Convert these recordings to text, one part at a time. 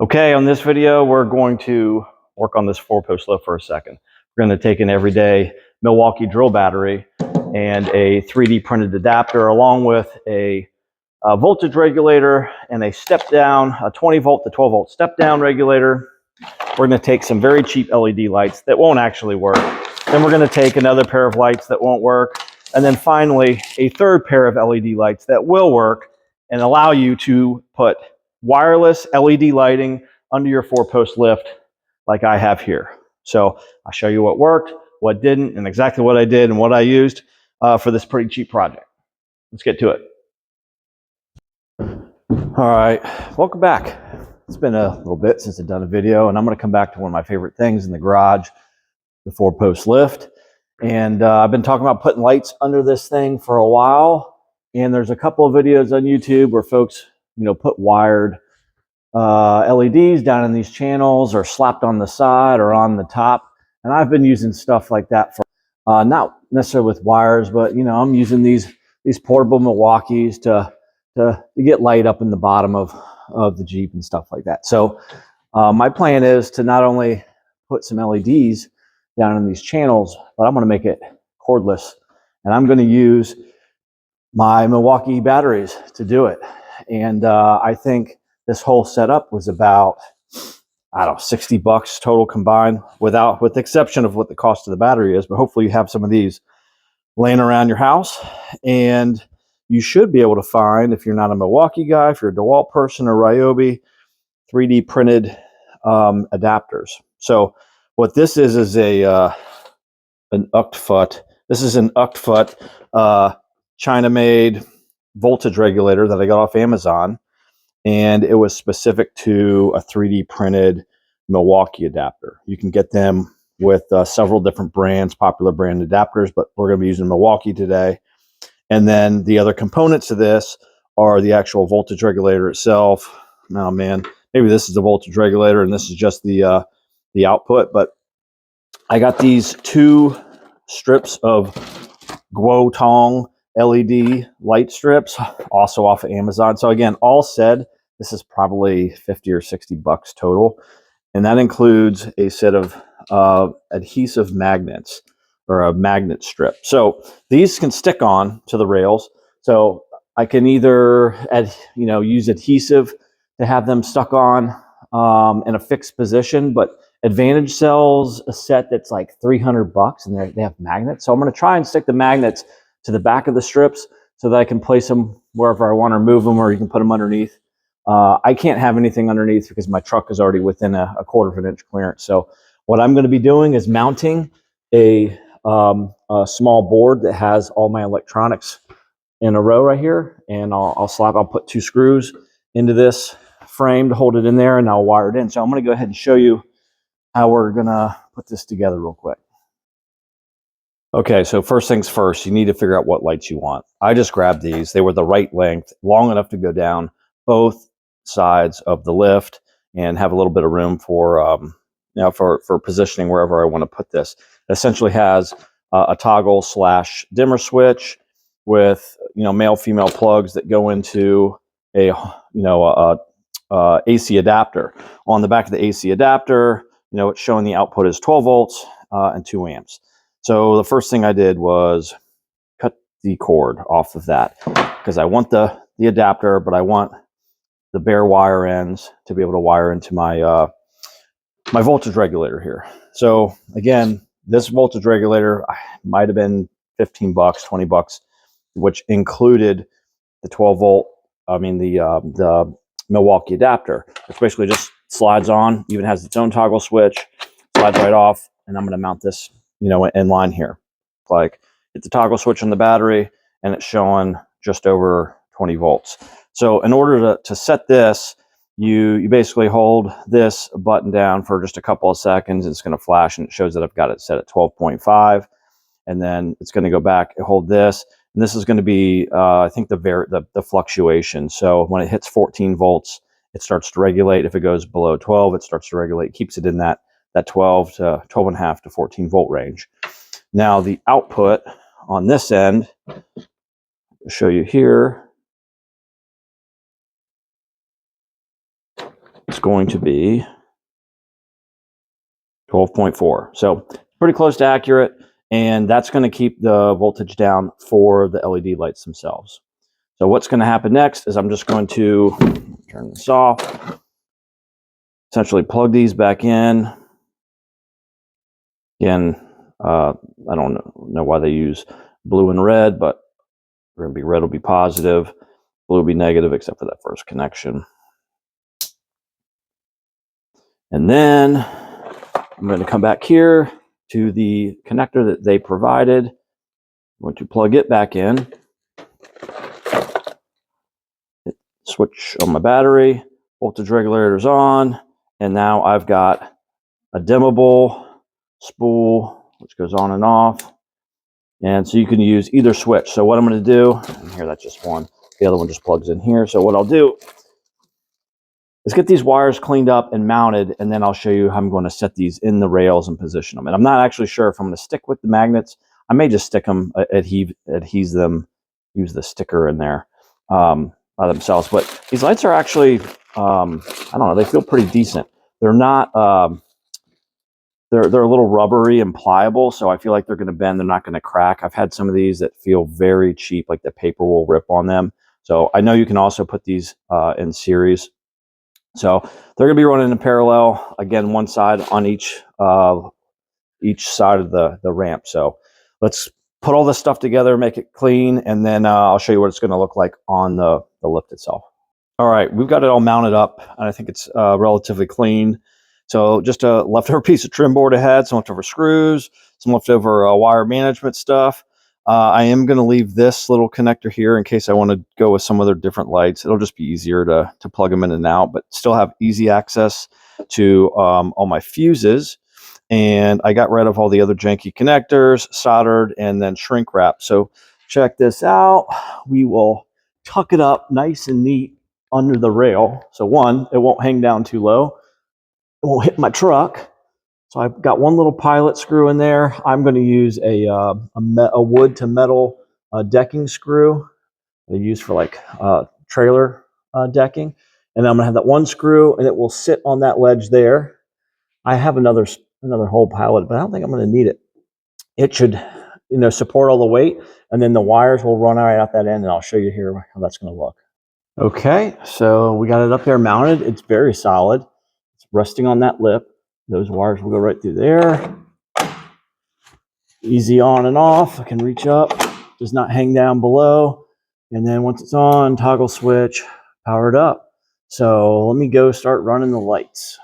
Okay, on this video, we're going to work on this 4-post lift for a second. We're going to take an everyday Milwaukee drill battery and a 3D printed adapter along with a voltage regulator and a step down, a 20 volt to 12 volt step down regulator. We're going to take some very cheap LED lights that won't actually work. Then we're going to take another pair of lights that won't work. And then finally, a third pair of LED lights that will work and allow you to put wireless LED lighting under your 4-post lift like I have here. So I'll show you what worked, what didn't, and exactly what I did and what I used for this pretty cheap project. Let's get to it. All right, welcome back. It's been a little bit since I've done a video, and I'm going to come back to one of my favorite things in the garage, the 4-post lift. And I've been talking about putting lights under this thing for a while, and there's a couple of videos on YouTube where folks, put wired LEDs down in these channels or slapped on the side or on the top. And I've been using stuff like that for not necessarily with wires, but I'm using these portable Milwaukees to get light up in the bottom of the Jeep and stuff like that. So my plan is to not only put some LEDs down in these channels, but I'm going to make it cordless, and I'm going to use my Milwaukee batteries to do it. And I think this whole setup was about, I don't know, $60 total combined, with the exception of what the cost of the battery is. But hopefully you have some of these laying around your house, and you should be able to find, if you're not a Milwaukee guy, if you're a DeWalt person or Ryobi, 3D printed adapters. So what this is an UCT. This is an UCT China-made voltage regulator that I got off Amazon, and it was specific to a 3D printed Milwaukee adapter. You can get them with several different brands, popular brand adapters, but we're going to be using Milwaukee today. And then the other components of this are the actual voltage regulator itself. Oh man, maybe this is the voltage regulator and this is just the output, but I got these 2 strips of Guotong LED light strips, also off of Amazon. So again, all said, this is probably $50 or $60 total. And that includes a set of adhesive magnets, or a magnet strip. So these can stick on to the rails. So I can either use adhesive to have them stuck on in a fixed position, but Advantage sells a set that's like $300 and they have magnets. So I'm going to try and stick the magnets to the back of the strips so that I can place them wherever I want or move them, or you can put them underneath. I can't have anything underneath because my truck is already within a 1/4 of an inch clearance. So what I'm going to be doing is mounting a small board that has all my electronics in a row right here, and I'll put 2 screws into this frame to hold it in there, and I'll wire it in. So I'm going to go ahead and show you how we're going to put this together real quick. Okay, so first things first, you need to figure out what lights you want. I just grabbed these. They were the right length, long enough to go down both sides of the lift and have a little bit of room for for positioning wherever I want to put this. It essentially has a toggle / dimmer switch with male female plugs that go into a AC adapter. On the back of the AC adapter, it's showing the output is 12 volts and 2 amps. So the first thing I did was cut the cord off of that, because I want the adapter, but I want the bare wire ends to be able to wire into my my voltage regulator here. So again, this voltage regulator might have been $15, $20, which included the 12 volt. The Milwaukee adapter, which basically just slides on, even has its own toggle switch, slides right off, and I'm going to mount this, in line here. Like, hit the toggle switch on the battery, and it's showing just over 20 volts. So in order to set this, you basically hold this button down for just a couple of seconds. It's going to flash, and it shows that I've got it set at 12.5, and then it's going to go back and hold this. And this is going to be, I think, the fluctuation. So when it hits 14 volts, it starts to regulate. If it goes below 12, it starts to regulate, keeps it in that 12 to 12.5 to 14 volt range. Now the output on this end, I'll show you here. It's is going to be 12.4. So pretty close to accurate, and that's going to keep the voltage down for the LED lights themselves. So what's going to happen next is I'm just going to turn this off, essentially plug these back in. Again, I don't know why they use blue and red, but we're going to be red will be positive, blue will be negative, except for that first connection. And then I'm going to come back here to the connector that they provided. I'm going to plug it back in. Switch on my battery, voltage regulator's on, and now I've got a dimmable spool, which goes on and off. And so you can use either switch. So what I'm going to do, and here that's just one, the other one just plugs in here. So what I'll do is get these wires cleaned up and mounted, and then I'll show you how I'm going to set these in the rails and position them. And I'm not actually sure if I'm going to stick with the magnets. I may just stick them, adhese them, use the sticker in there by themselves. But these lights are actually, I don't know, they feel pretty decent. They're not, they're a little rubbery and pliable, so I feel like they're going to bend. They're not going to crack. I've had some of these that feel very cheap, like the paper will rip on them. So I know you can also put these in series. So they're going to be running in parallel. Again, one side on each side of the ramp. So let's put all this stuff together, make it clean, and then I'll show you what it's going to look like on the lift itself. All right, we've got it all mounted up, and I think it's relatively clean. So just a leftover piece of trim board ahead, some leftover screws, some leftover wire management stuff. I am going to leave this little connector here in case I want to go with some other different lights. It'll just be easier to plug them in and out, but still have easy access to all my fuses. And I got rid of all the other janky connectors, soldered, and then shrink wrap. So check this out. We will tuck it up nice and neat under the rail. So one, it won't hang down too low. It won't hit my truck. So I've got one little pilot screw in there. I'm going to use a wood to metal decking screw I use for like trailer decking. And I'm going to have that one screw, and it will sit on that ledge there. I have another whole pilot, but I don't think I'm going to need it. It should, support all the weight, and then the wires will run right out that end, and I'll show you here how that's going to look. Okay, so we got it up there mounted. It's very solid. It's resting on that lip. Those wires will go right through there. Easy on and off. I can reach up. Does not hang down below. And then once it's on, toggle switch, power it up. So let me go start running the lights.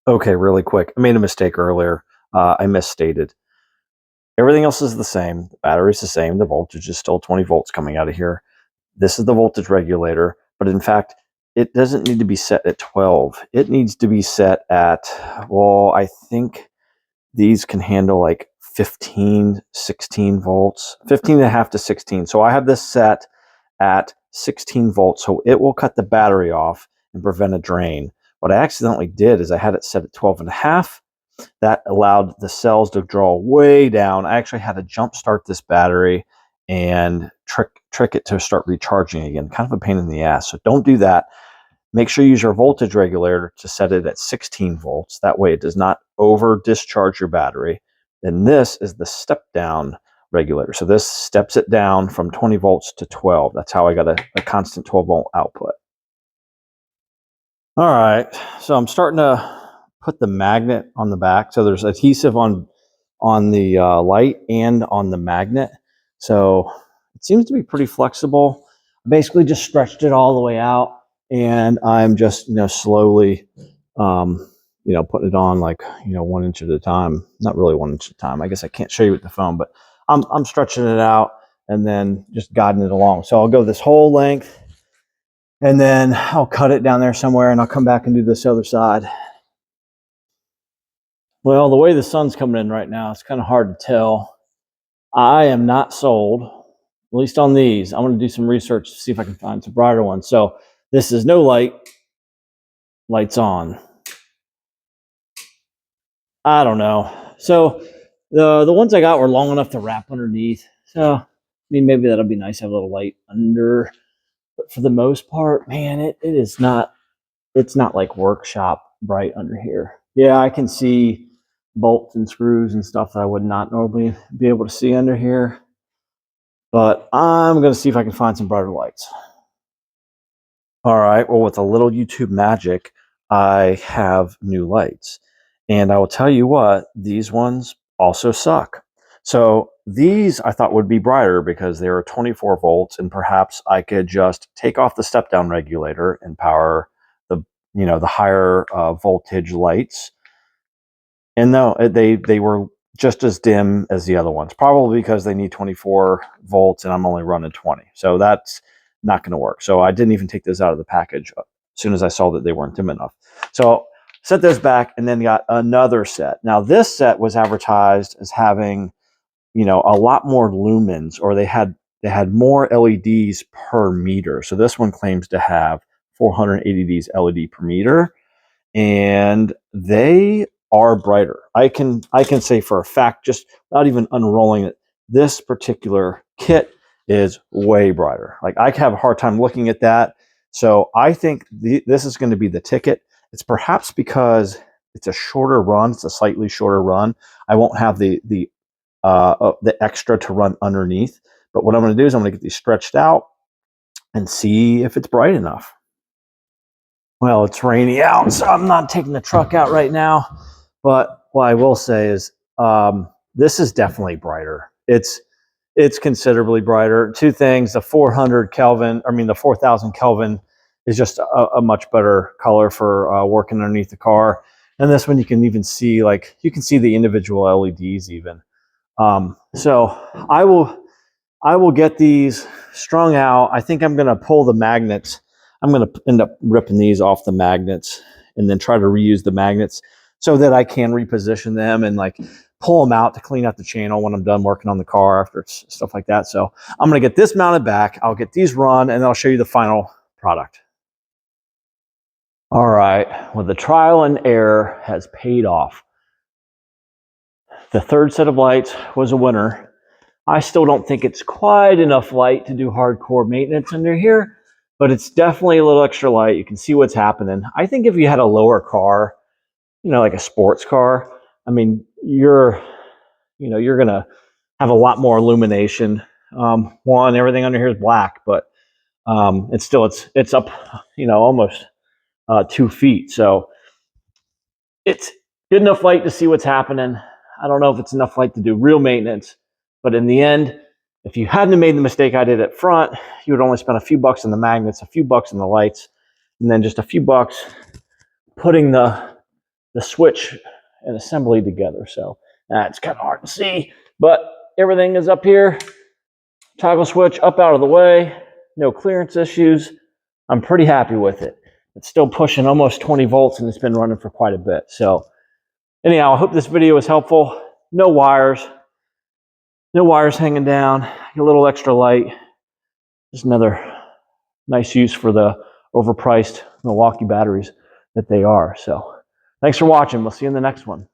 Okay, really quick. I made a mistake earlier. I misstated. Everything else is the same. The battery's the same. The voltage is still 20 volts coming out of here. This is the voltage regulator, but in fact, it doesn't need to be set at 12. It needs to be set at, well, I think these can handle like 15, 16 volts, 15 and a half to 16. So I have this set at 16 volts, so it will cut the battery off and prevent a drain. What I accidentally did is I had it set at 12 and a half. That allowed the cells to draw way down. I actually had to jump start this battery and trick it to start recharging again. Kind of a pain in the ass. So don't do that. Make sure you use your voltage regulator to set it at 16 volts. That way it does not over discharge your battery. And this is the step down regulator. So this steps it down from 20 volts to 12. That's how I got a constant 12 volt output. All right, so I'm starting to put the magnet on the back. So there's adhesive on the light and on the magnet. So it seems to be pretty flexible. I basically just stretched it all the way out, and I'm just slowly putting it on like 1 inch at a time. Not really 1 inch at a time. I guess I can't show you with the phone, but I'm stretching it out and then just guiding it along. So I'll go this whole length, and then I'll cut it down there somewhere, and I'll come back and do this other side. Well, the way the sun's coming in right now, it's kind of hard to tell. I am not sold, at least on these. I'm going to do some research to see if I can find some brighter ones. So this is no light, lights on. I don't know. So the ones I got were long enough to wrap underneath. So, I mean, maybe that'll be nice to have a little light under. But for the most part, man, it is not, it's not like workshop bright under here. Yeah, I can see bolts and screws and stuff that I would not normally be able to see under here. But I'm going to see if I can find some brighter lights. All right, well, with a little YouTube magic, I have new lights. And I will tell you what, these ones also suck. So these I thought would be brighter because they were 24 volts, and perhaps I could just take off the step down regulator and power the, the higher voltage lights. And no, they were just as dim as the other ones, probably because they need 24 volts and I'm only running 20. So that's not going to work. So I didn't even take those out of the package as soon as I saw that they weren't dim enough. So set those back and then got another set. Now this set was advertised as having, a lot more lumens, or they had more LEDs per meter. So this one claims to have 480 LED per meter, and they are brighter. I can say for a fact, just not even unrolling it, this particular kit is way brighter. Like I have a hard time looking at that. So I think this is going to be the ticket. It's perhaps because it's a shorter run. It's a slightly shorter run. I won't have the extra to run underneath. But what I'm going to do is I'm going to get these stretched out and see if it's bright enough. Well, it's rainy out, so I'm not taking the truck out right now. But what I will say is this is definitely brighter. It's considerably brighter. Two things: the 400 Kelvin, the 4000 Kelvin is just a much better color for working underneath the car. And this one you can even see, like you can see the individual LEDs even. So I will get these strung out. I think I'm going to pull the magnets. I'm going to end up ripping these off the magnets and then try to reuse the magnets so that I can reposition them and like pull them out to clean out the channel when I'm done working on the car after stuff like that. So I'm going to get this mounted back. I'll get these run and I'll show you the final product. All right. Well, the trial and error has paid off. The third set of lights was a winner. I still don't think it's quite enough light to do hardcore maintenance under here, but it's definitely a little extra light. You can see what's happening. I think if you had a lower car, like a sports car, you're going to have a lot more illumination. One, everything under here is black, but it's up, almost 2 feet. So it's good enough light to see what's happening. I don't know if it's enough light to do real maintenance, but in the end, if you hadn't made the mistake I did at front, you would only spend a few bucks on the magnets, a few bucks on the lights, and then just a few bucks putting the switch and assembly together. So it's kind of hard to see, but everything is up here. Toggle switch up out of the way, no clearance issues. I'm pretty happy with it. It's still pushing almost 20 volts and it's been running for quite a bit. So anyhow, I hope this video was helpful. No wires hanging down, a little extra light. Just another nice use for the overpriced Milwaukee batteries that they are. So thanks for watching. We'll see you in the next one.